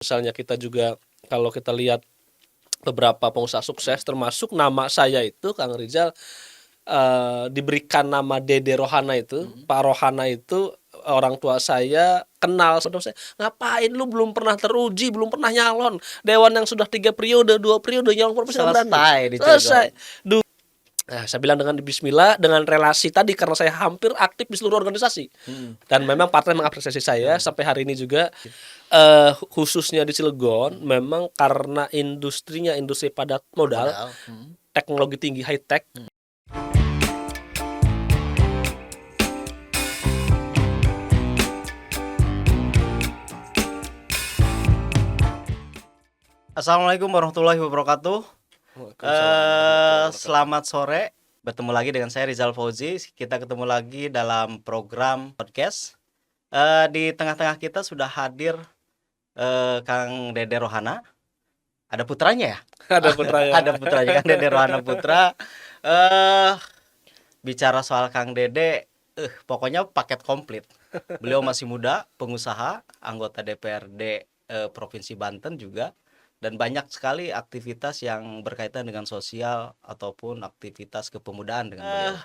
Misalnya kita juga kalau kita lihat beberapa pengusaha sukses termasuk nama saya itu Kang Rizal, diberikan nama Dede Rohana itu, Pak Rohana itu orang tua saya kenal sama saya, "Ngapain lu belum pernah teruji, belum pernah nyalon, dewan yang sudah 3 periode, 2 periode nyalon provinsi nggak berani." Selesai di Cilegon. Selesai. Nah, saya bilang dengan bismillah, dengan relasi tadi karena saya hampir aktif di seluruh organisasi. Dan memang partai mengapresiasi saya sampai hari ini juga, khususnya di Cilegon memang karena industrinya industri padat modal, teknologi tinggi high tech. Assalamualaikum warahmatullahi wabarakatuh. Selamat sore. Bertemu lagi dengan saya Rizal Fauzi. Kita ketemu lagi dalam program podcast. Di tengah-tengah kita sudah hadir Kang Dede Rohana. Ada putranya ya? Ada putranya. Ada putranya Kang Dede Rohana Putra. Bicara soal Kang Dede, pokoknya paket komplit. Beliau masih muda, pengusaha, anggota DPRD Provinsi Banten juga, dan banyak sekali aktivitas yang berkaitan dengan sosial ataupun aktivitas kepemudaan dengan beliau.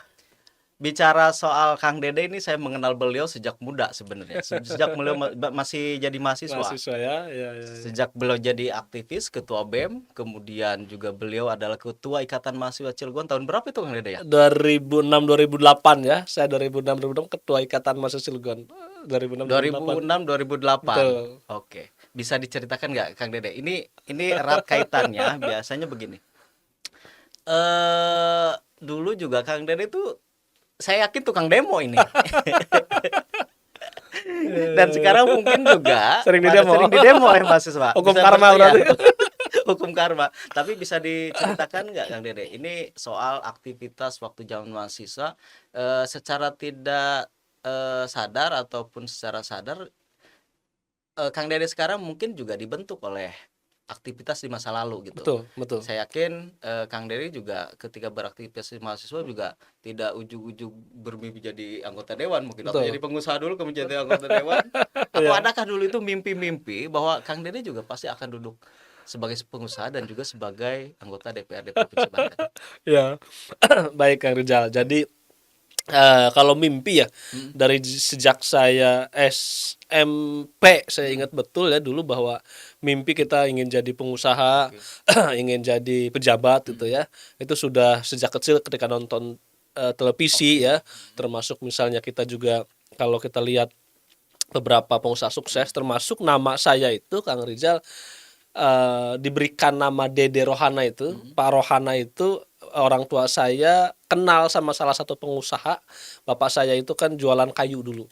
Bicara soal Kang Dede ini, saya mengenal beliau sejak muda sebenarnya. Sejak beliau masih jadi mahasiswa. Mahasiswa ya. Sejak beliau jadi aktivis, ketua BEM, kemudian juga beliau adalah ketua Ikatan Mahasiswa Cilegon. Tahun berapa itu Kang Dede ya? 2006-2008 ya. Saya 2006-2006 ketua Ikatan Mahasiswa Cilegon. 2006-2008. Betul. Oke. Bisa diceritakan nggak Kang Dede? Ini erat kaitannya biasanya begini. Dulu juga Kang Dede itu saya yakin tukang demo ini. Dan sekarang mungkin juga Sering di demo ya mahasiswa. Hukum Bisa karma berarti. Hukum karma. Tapi bisa diceritakan nggak Kang Dede? Ini soal aktivitas waktu zaman mahasiswa, secara tidak sadar ataupun secara sadar, Kang Dede sekarang mungkin juga dibentuk oleh aktivitas di masa lalu gitu. Betul. Saya yakin Kang Dede juga ketika beraktivitas di mahasiswa juga tidak ujug-ujug bermimpi jadi anggota dewan mungkin, atau jadi pengusaha dulu kemudian jadi anggota dewan. Atau adakah dulu itu mimpi-mimpi bahwa Kang Dede juga pasti akan duduk sebagai pengusaha dan juga sebagai anggota DPRD Provinsi Banten? Ya. Baik Kang Rizal. Jadi kalau mimpi ya, dari sejak saya SMP saya ingat betul ya dulu bahwa mimpi kita ingin jadi pengusaha, ingin jadi pejabat gitu ya. Itu sudah sejak kecil ketika nonton televisi ya. Termasuk misalnya kita juga kalau kita lihat beberapa pengusaha sukses termasuk nama saya itu Kang Rizal, diberikan nama Dede Rohana itu, Pak Rohana itu orang tua saya kenal sama salah satu pengusaha. Bapak saya itu kan jualan kayu dulu.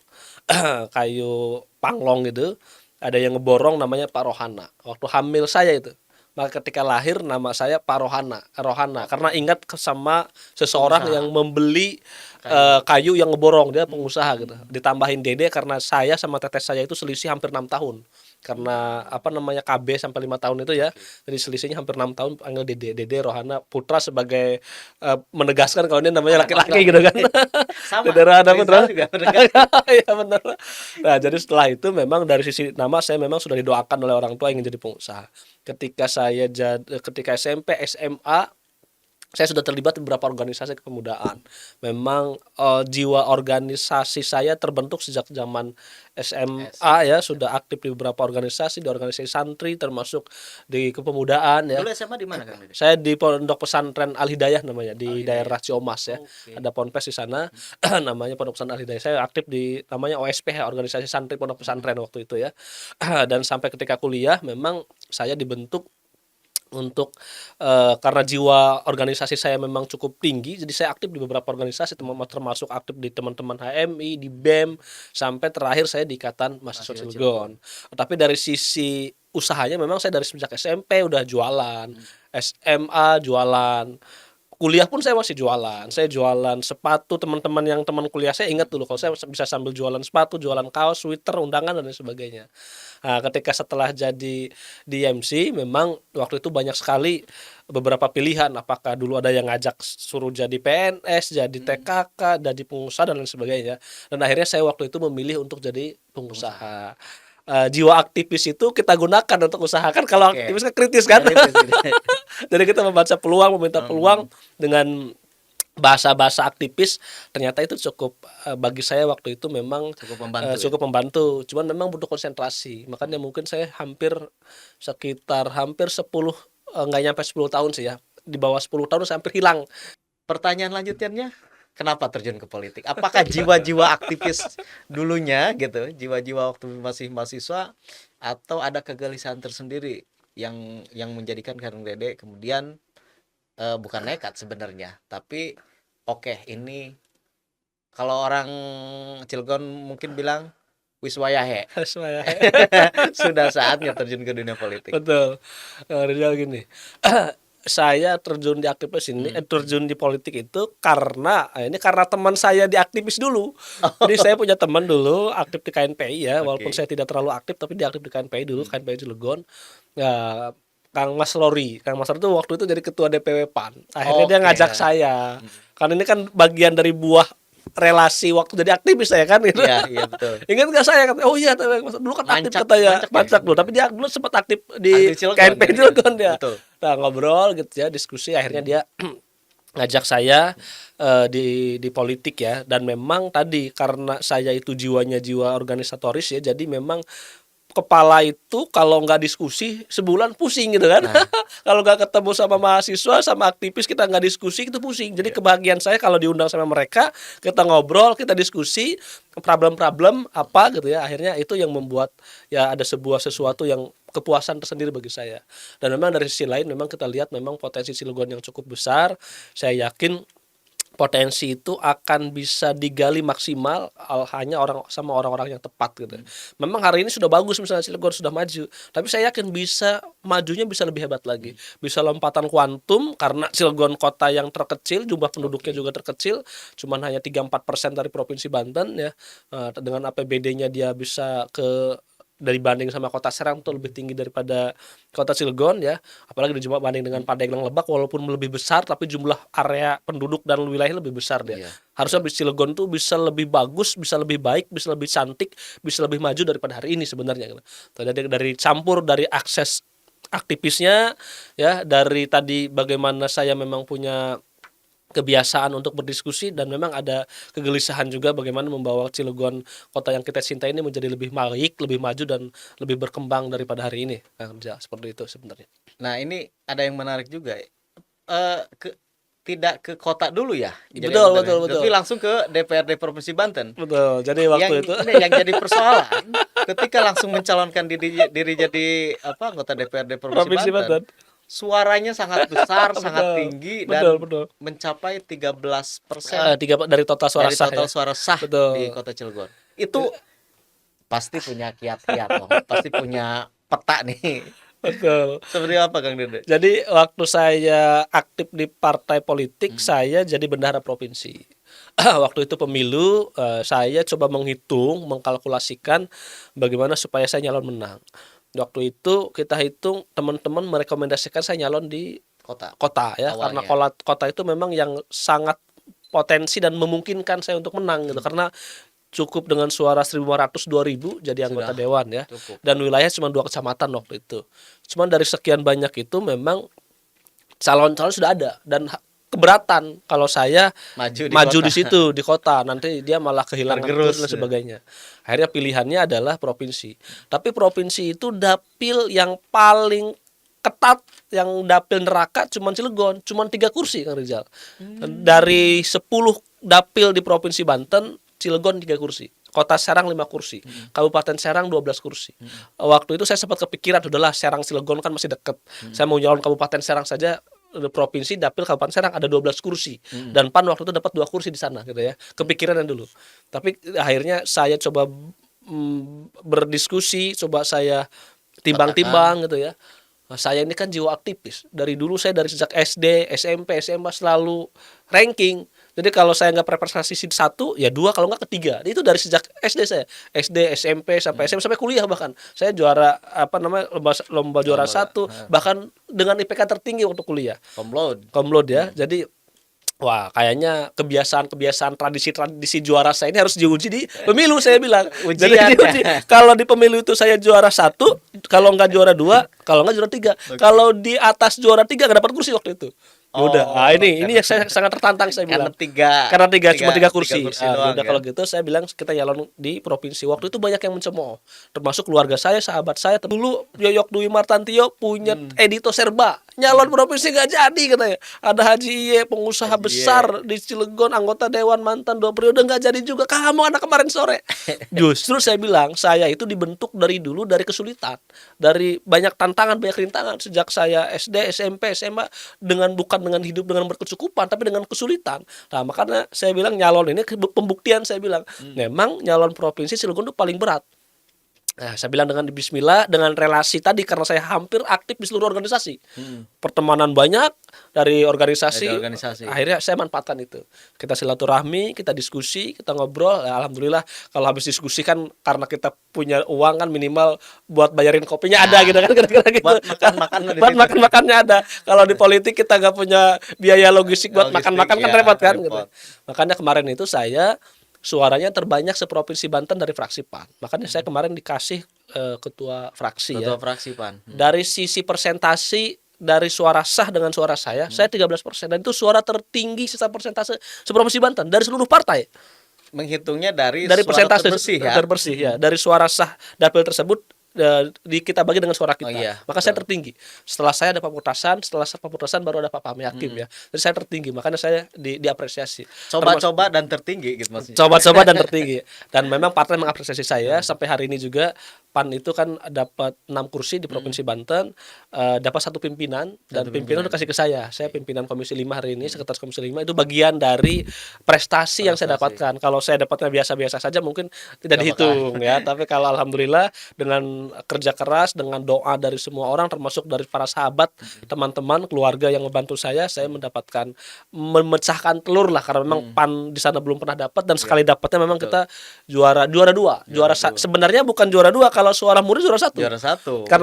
Kayu panglong gitu. Ada yang ngeborong namanya Pak Rohana. Waktu hamil saya itu. Maka ketika lahir nama saya Pak Rohana karena ingat sama seseorang yang membeli kayu yang ngeborong, dia pengusaha gitu. Ditambahin Dede karena saya sama tetes saya itu selisih hampir 6 tahun. Karena KB sampai 5 tahun itu ya. Jadi selisihnya hampir 6 tahun, panggil Dede Rohana Putra sebagai menegaskan kalau ini namanya laki-laki gitu kan. Sama. Dede Rohana Putra juga menegaskan. Iya benar. Nah, jadi setelah itu memang dari sisi nama saya memang sudah didoakan oleh orang tua ingin jadi pengusaha. Ketika SMP, SMA saya sudah terlibat di beberapa organisasi kepemudaan. Memang jiwa organisasi saya terbentuk sejak zaman SMA ya, sudah aktif di beberapa organisasi, di organisasi santri termasuk di kepemudaan ya. Dulu SMA di mana Kang Dede? Saya di Pondok Pesantren Al Hidayah namanya, di daerah Ciomas ya. Ada ponpes di sana namanya Pondok Pesantren Al Hidayah. Saya aktif di namanya OSP ya, organisasi santri Pondok Pesantren waktu itu ya. Dan sampai ketika kuliah memang saya dibentuk untuk karena jiwa organisasi saya memang cukup tinggi, jadi saya aktif di beberapa organisasi termasuk aktif di teman-teman HMI, di BEM, sampai terakhir saya di Ikatan Mahasiswa Cilegon. Tapi dari sisi usahanya memang saya dari sejak SMP udah jualan, SMA jualan, kuliah pun saya masih jualan. Saya jualan sepatu, teman-teman yang teman kuliah saya ingat dulu kalau saya bisa sambil jualan sepatu, jualan kaos, sweater, undangan dan lain sebagainya. Nah, ketika setelah jadi DMC memang waktu itu banyak sekali beberapa pilihan, apakah dulu ada yang ngajak suruh jadi PNS, jadi TKK, jadi pengusaha dan lain sebagainya. Dan akhirnya saya waktu itu memilih untuk jadi pengusaha. jiwa aktivis itu kita gunakan untuk usahakan. Kalau Oke. aktivis kan kritis kan. Kritis gitu. Jadi kita membaca peluang, meminta peluang dengan bahasa-bahasa aktivis. Ternyata itu cukup, bagi saya waktu itu memang Cukup membantu ya? cukup membantu. Cuman memang butuh konsentrasi. Makanya mungkin saya sekitar hampir 10, nggak nyampe 10 tahun sih ya. Di bawah 10 tahun saya hampir hilang. Pertanyaan lanjutannya, kenapa terjun ke politik? Apakah jiwa-jiwa aktivis dulunya gitu, jiwa-jiwa waktu masih mahasiswa, atau ada kegelisahan tersendiri yang menjadikan Kang Dede kemudian bukan nekat sebenarnya, tapi oke, ini kalau orang Cilegon mungkin bilang wiswayahe, Saya sudah saatnya terjun ke dunia politik. betul. Rizal gini. Saya terjun di aktivis ini, terjun di politik itu ini karena teman saya di aktivis dulu. Jadi saya punya teman dulu aktif di KNPI ya, walaupun Oke. saya tidak terlalu aktif, tapi dia aktif di KNPI dulu, KNPI Cilegon. Ya, Kang Mas Lori itu waktu itu jadi ketua DPW PAN. Akhirnya dia Oke. ngajak saya. Karena ini kan bagian dari buah relasi waktu jadi aktivis saya kan gitu. Iya, iya betul. Ingat nggak saya kata, oh iya dulu kan aktif Mancak- katanya, mancak ya? Mancak dulu, tapi dia dulu sempat aktif di Aktif Cilegon, KNPI ya? Cilegon dia. Betul. Nah, ngobrol gitu ya, diskusi, akhirnya dia ngajak saya di politik ya. Dan memang tadi karena saya itu jiwanya jiwa organisatoris ya, jadi memang kepala itu kalau nggak diskusi sebulan pusing gitu kan. Kalau nggak ketemu sama mahasiswa sama aktivis, kita nggak diskusi itu pusing. Jadi kebahagiaan saya kalau diundang sama mereka, kita ngobrol, kita diskusi problem-problem apa gitu ya. Akhirnya itu yang membuat ya ada sesuatu yang kepuasan tersendiri bagi saya. Dan memang dari sisi lain memang kita lihat memang potensi Cilegon yang cukup besar. Saya yakin potensi itu akan bisa digali maksimal hanya orang-orang yang tepat gitu. Memang hari ini sudah bagus misalnya Cilegon sudah maju, tapi saya yakin majunya bisa lebih hebat lagi. Bisa lompatan kuantum karena Cilegon kota yang terkecil, jumlah penduduknya juga terkecil, cuman hanya 3-4% dari provinsi Banten ya. Dengan APBD-nya dia bisa dari banding sama kota Serang itu lebih tinggi daripada kota Cilegon ya, apalagi banding dengan Pandeglang Lebak walaupun lebih besar tapi jumlah area penduduk dan wilayah lebih besar dia. Iya. Harusnya Cilegon tuh bisa lebih bagus, bisa lebih baik, bisa lebih cantik, bisa lebih maju daripada hari ini sebenarnya gitu. Dari campur dari akses aktivisnya ya, dari tadi bagaimana saya memang punya kebiasaan untuk berdiskusi dan memang ada kegelisahan juga bagaimana membawa Cilegon kota yang kita cintai ini menjadi lebih baik, lebih maju dan lebih berkembang daripada hari ini. Seperti itu sebenarnya. Nah, ini ada yang menarik juga. Tidak ke kota dulu ya. Betul. Tapi langsung ke DPRD Provinsi Banten. Betul. Jadi waktu itu yang jadi persoalan ketika langsung mencalonkan diri jadi anggota DPRD Provinsi Banten. Suaranya sangat besar, sangat tinggi dan mencapai 13% dari total suara dari sah. total suara sah Betul. di Kota Cilegon. Itu pasti punya kiat-kiat loh. Pasti punya peta nih. Betul. Seperti apa Kang Dede? Jadi waktu saya aktif di partai politik, saya jadi bendahara provinsi. Waktu itu pemilu, saya coba mengkalkulasikan bagaimana supaya saya nyalon menang. Waktu itu kita hitung, teman-teman merekomendasikan saya nyalon di kota ya. Awalnya. Karena kota itu memang yang sangat potensi dan memungkinkan saya untuk menang gitu, karena cukup dengan suara 1.500 2.000 jadi anggota dewan ya. Cukup. Dan wilayah cuma 2 kecamatan waktu itu. Cuman dari sekian banyak itu memang calon-calon sudah ada dan keberatan kalau saya maju di situ di kota, nanti dia malah kehilangan tergerus dan sebagainya. Akhirnya pilihannya adalah provinsi. Tapi provinsi itu dapil yang paling ketat, yang dapil neraka cuma Cilegon, cuma 3 kursi Kang Rizal. Dari 10 dapil di Provinsi Banten, Cilegon 3 kursi. Kota Serang 5 kursi, Kabupaten Serang 12 kursi. Waktu itu saya sempat kepikiran, udahlah Serang Cilegon kan masih dekat. Saya mau nyalon Kabupaten Serang saja, provinsi dapil Kabupaten Serang ada 12 kursi. Dan PAN waktu itu dapat 2 kursi di sana gitu ya. Kepikiran dulu. Tapi akhirnya saya coba berdiskusi, coba saya timbang-timbang gitu ya. Nah, saya ini kan jiwa aktivis. Dari dulu saya dari sejak SD, SMP, SMA selalu ranking. Jadi kalau saya nggak prestasi 1, ya 2, kalau nggak ketiga. Itu dari sejak SD saya. SD, SMP sampai SMA sampai kuliah bahkan. Saya juara lomba juara 1, bahkan dengan IPK tertinggi untuk kuliah. Komlod ya. Jadi Wah, kayaknya kebiasaan tradisi juara saya ini harus diuji di pemilu, saya bilang. Jadi Ujian diuji. ya. Kalau di pemilu itu saya juara 1, kalau nggak juara 2, kalau nggak juara 3. Kalau di atas juara 3 nggak dapat kursi waktu itu. Ya udah, ini yang saya sangat tertantang, saya Karena bilang. Karena cuma tiga kursi. doang Udah ya. kalau gitu saya bilang kita nyalon di provinsi. Waktu itu banyak yang mencemooh, termasuk keluarga saya, sahabat saya. Dulu Yoyok Dwi Martantio punya Edito Serba, nyalon provinsi gak jadi katanya. Ada Haji Iye, pengusaha Haji besar di Cilegon, anggota dewan mantan 2 periode, gak jadi juga. Kamu anak kemarin sore. Justru saya bilang saya itu dibentuk dari dulu dari kesulitan, dari banyak tantangan, banyak rintangan sejak saya SD, SMP, SMA, bukan dengan hidup dengan berkecukupan, tapi dengan kesulitan. Nah, makanya saya bilang nyalon ini pembuktian, saya bilang memang nyalon provinsi Cilegon itu paling berat. Nah, saya bilang dengan bismillah, dengan relasi tadi, karena saya hampir aktif di seluruh organisasi. Pertemanan banyak dari organisasi, akhirnya saya manfaatkan itu. Kita silaturahmi, kita diskusi, kita ngobrol. Ya, alhamdulillah kalau habis diskusi kan, karena kita punya uang kan, minimal buat bayarin kopinya ada gitu kan, kira-kira gitu. Buat makan-makannya ada. Kalau di politik kita nggak punya biaya logistik buat makan-makan kan repot kan. Gitu. Makanya kemarin itu saya suaranya terbanyak seprovinsi Banten dari fraksi PAN. Makanya saya kemarin dikasih ketua fraksi. Ketua fraksi PAN. Dari sisi persentasi dari suara sah dengan suara saya 13%, dan itu suara tertinggi sisa persentase seprovinsi Banten dari seluruh partai. Menghitungnya dari persentase bersih ya. Terbersih ya. Dari suara sah dapil tersebut kita bagi dengan suara kita. Maka saya tertinggi. Setelah saya ada pamungkasan, baru ada Pak Fahmi Hakim ya. Jadi saya tertinggi, makanya saya diapresiasi. Coba-coba dan tertinggi gitu maksudnya. Coba-coba dan tertinggi. Dan memang partai mengapresiasi saya sampai hari ini juga. PAN itu kan dapat 6 kursi di Provinsi Banten, dapat 1 pimpinan, dan pimpinan udah kasih ke saya. Saya pimpinan Komisi 5 hari ini, sekretaris Komisi 5, itu bagian dari prestasi yang saya dapatkan. Kalau saya dapatnya biasa-biasa saja mungkin tidak dihitung ya. Tapi kalau alhamdulillah dengan kerja keras, dengan doa dari semua orang, termasuk dari para sahabat, teman-teman, keluarga yang membantu saya mendapatkan, memecahkan telur lah, karena memang PAN di sana belum pernah dapat, dan sekali dapatnya memang kita juara 2. Sebenarnya bukan juara 2, kalau suara murni juara 1. Karena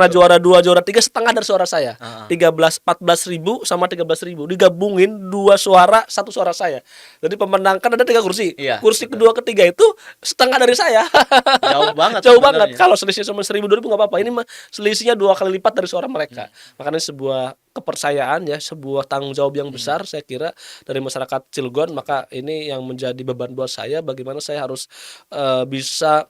betul. Juara 2, juara 3 setengah dari suara saya. 14 ribu sama 13 ribu digabungin 2 suara, 1 suara saya. Jadi pemenang kan ada 3 kursi. Kursi kedua, ketiga itu setengah dari saya. Jauh banget. Kalau selisih cuma 1.000 2.000 nggak apa-apa. Ini mah selisihnya 2 kali lipat dari suara mereka. Makanya sebuah kepercayaan ya, sebuah tanggung jawab yang besar saya kira dari masyarakat Cilegon. Maka ini yang menjadi beban buat saya, bagaimana saya harus bisa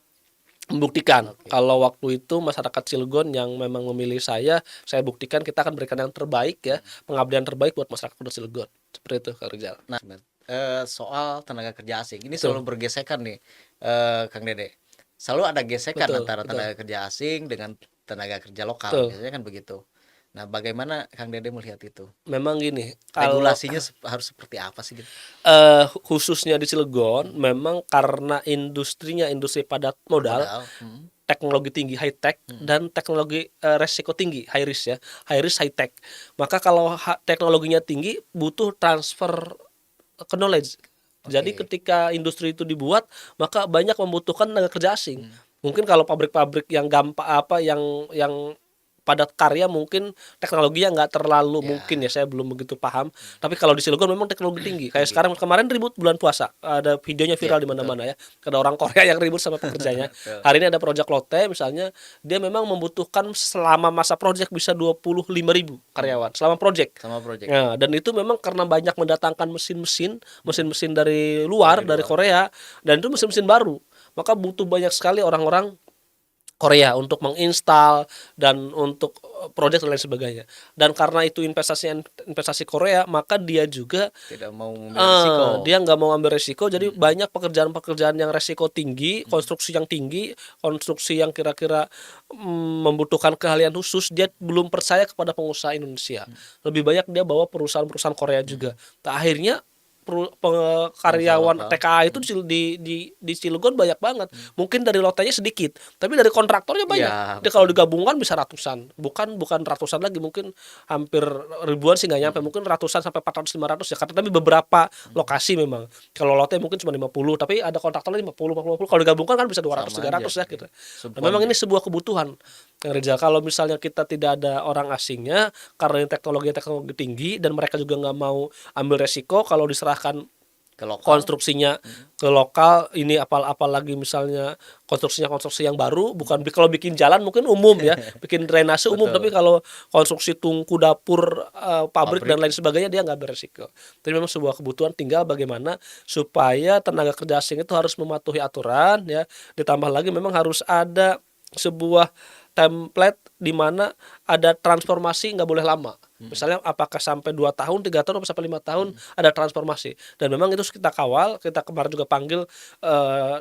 membuktikan kalau waktu itu masyarakat Cilegon yang memang memilih saya buktikan kita akan berikan yang terbaik ya, pengabdian terbaik buat masyarakat Kota Cilegon. Seperti itu Kang Rizal. Nah, soal tenaga kerja asing ini selalu bergesekan nih, Kang Dede. Selalu ada gesekan antara tenaga kerja asing dengan tenaga kerja lokal, biasanya kan begitu. Nah, bagaimana Kang Dede melihat itu? Memang gini, regulasinya harus seperti apa sih gitu? Khususnya di Cilegon, memang karena industrinya industri padat modal, teknologi tinggi high tech, dan teknologi resiko tinggi high risk ya, high risk high tech. Maka kalau teknologinya tinggi, butuh transfer knowledge. Jadi ketika industri itu dibuat, maka banyak membutuhkan tenaga kerja asing. Mungkin kalau pabrik-pabrik yang yang padat karya mungkin teknologinya nggak terlalu mungkin ya, saya belum begitu paham. Tapi kalau di Cilegon memang teknologi tinggi. Kayak sekarang kemarin ribut bulan puasa, ada videonya viral di mana-mana ya. Ada orang Korea yang ribut sama pekerjanya. Hari ini ada proyek Lotte misalnya, dia memang membutuhkan selama masa proyek bisa 25.000 karyawan selama proyek. Nah, dan itu memang karena banyak mendatangkan mesin-mesin dari luar, dari Korea, dan itu mesin-mesin baru. Maka butuh banyak sekali orang-orang Korea untuk menginstal dan untuk proyek dan lain sebagainya. Dan karena itu investasi Korea, maka dia juga tidak mau mengambil resiko. Dia nggak mau ambil resiko, jadi banyak pekerjaan-pekerjaan yang resiko tinggi, konstruksi yang tinggi, konstruksi yang kira-kira membutuhkan keahlian khusus, dia belum percaya kepada pengusaha Indonesia. Lebih banyak dia bawa perusahaan-perusahaan Korea juga. Nah, akhirnya karyawan TKA itu di Cilegon banyak banget. Mungkin dari lotenya sedikit, tapi dari kontraktornya banyak. Dia kalau digabungkan bisa ratusan, bukan ratusan lagi, mungkin hampir ribuan sih nggak nyampe, mungkin ratusan sampai 400-500 ya. Karena tapi beberapa lokasi memang. Kalau lote mungkin cuma 50, tapi ada kontraktornya 50. Kalau digabungkan kan bisa 200-300 ya gitu. Nah, memang ini sebuah kebutuhan. Yang Rizal, kalau misalnya kita tidak ada orang asingnya, karena teknologi tinggi dan mereka juga nggak mau ambil resiko, kalau diserahkan memindahkan Ke lokal. konstruksinya ke lokal. Ini apalagi misalnya konstruksi yang baru, bukan kalau bikin jalan mungkin umum ya, bikin drainase umum, tapi kalau konstruksi tungku dapur, pabrik dan lain sebagainya dia nggak beresiko. Tapi memang sebuah kebutuhan, tinggal bagaimana supaya tenaga kerja asing itu harus mematuhi aturan ya, ditambah lagi memang harus ada sebuah template di mana ada transformasi nggak boleh lama. Misalnya apakah sampai 2 tahun, 3 tahun, atau sampai 5 tahun ada transformasi. Dan memang itu kita kawal, kita kemarin juga panggil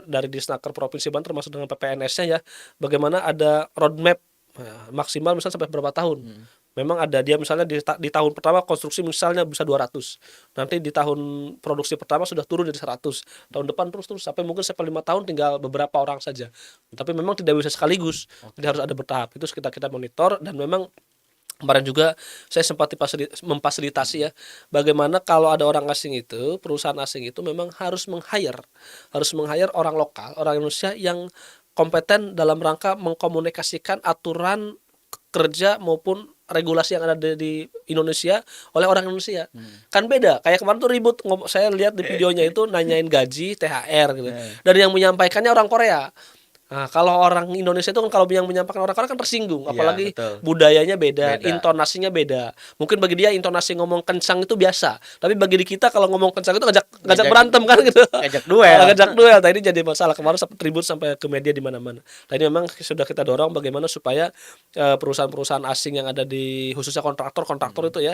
dari Disnaker Provinsi Banten termasuk dengan PPNS-nya ya, bagaimana ada roadmap maksimal misalnya sampai berapa tahun. Memang ada dia misalnya di tahun pertama konstruksi misalnya bisa 200. Nanti di tahun produksi pertama sudah turun jadi 100. Tahun depan terus sampai mungkin sampai 5 tahun tinggal beberapa orang saja. Tapi memang tidak bisa sekaligus. Jadi harus ada bertahap. Itu kita monitor. Dan memang kemarin juga saya sempat memfasilitasi ya, bagaimana kalau ada orang asing itu, perusahaan asing itu memang harus meng-hire orang lokal, orang Indonesia yang kompeten dalam rangka mengkomunikasikan aturan kerja maupun regulasi yang ada di Indonesia oleh orang Indonesia. Kan beda, kayak kemarin tuh ribut, saya lihat di videonya itu nanyain gaji, THR gitu. Dan yang menyampaikannya orang Korea. Nah, kalau orang Indonesia itu kan kalau yang menyampaikan orang Korea kan tersinggung, apalagi budayanya beda, intonasinya beda. Mungkin bagi dia intonasi ngomong kencang itu biasa, tapi bagi di kita kalau ngomong kencang itu ngajak berantem kan gitu. Ngajak duel. Ngajak duel. Nah, ini jadi masalah, kemarin sempat ribut sampai ke media di mana-mana. Nah, ini memang sudah kita dorong bagaimana supaya perusahaan-perusahaan asing yang ada di, khususnya kontraktor itu ya,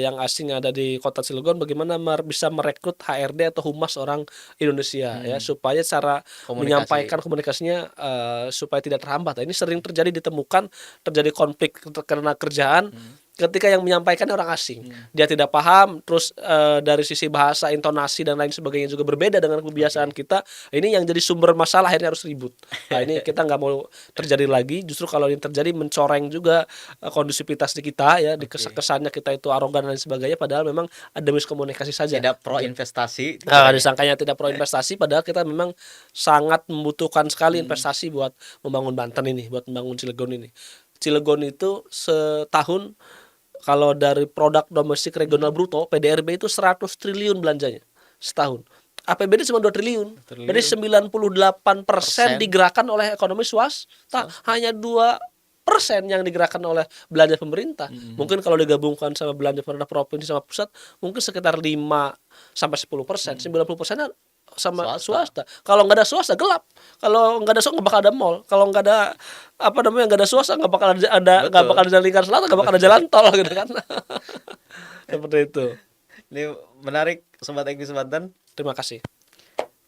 yang asing yang ada di Kota Cilegon, bagaimana bisa merekrut HRD atau humas orang Indonesia ya, supaya cara menyampaikan komunikasinya supaya tidak terhambat. Ini sering ditemukan terjadi konflik karena kerjaan ketika yang menyampaikannya orang asing. Dia tidak paham, terus dari sisi bahasa, intonasi dan lain sebagainya juga berbeda dengan kebiasaan kita. Ini yang jadi sumber masalah, akhirnya harus ribut. Nah, ini kita nggak mau terjadi lagi. Justru kalau ini terjadi mencoreng juga kondusivitas di kita ya, di kesannya kita itu arogan dan lain sebagainya, padahal memang ada miskomunikasi saja. Tidak pro investasi. Disangkanya tidak pro investasi, padahal kita memang sangat membutuhkan sekali investasi buat membangun Banten ini, buat membangun Cilegon ini. Cilegon itu setahun kalau dari produk domestik regional bruto PDRB itu 100 triliun belanjanya setahun. APBD cuma 2 triliun. Jadi 98% digerakkan oleh ekonomi swasta, hanya 2% yang digerakkan oleh belanja pemerintah. Mungkin kalau digabungkan sama belanja pemerintah provinsi sama pusat, mungkin sekitar 5-10%. 90% sama swasta. Kalau nggak ada swasta gelap. Kalau nggak ada swasta nggak bakal ada mall. Kalau nggak ada nggak ada swasta nggak bakal ada jalan lingkar selatan, nggak bakal ada jalan tol gitu kan. Seperti itu. Ini menarik Sobat Ekbis Banten. Terima kasih.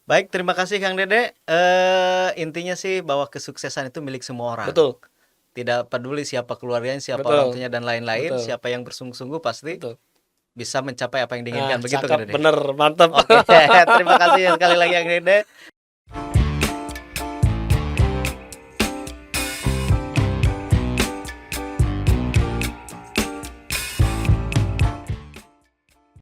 Baik, terima kasih Kang Dede. Intinya sih bahwa kesuksesan itu milik semua orang. Betul. Tidak peduli siapa keluarganya, siapa orang tuanya dan lain-lain. Siapa yang bersungguh-sungguh pasti bisa mencapai apa yang diinginkan. Begitu kan Dede? Bener, mantap. Oke, terima kasih sekali lagi Kang Dede.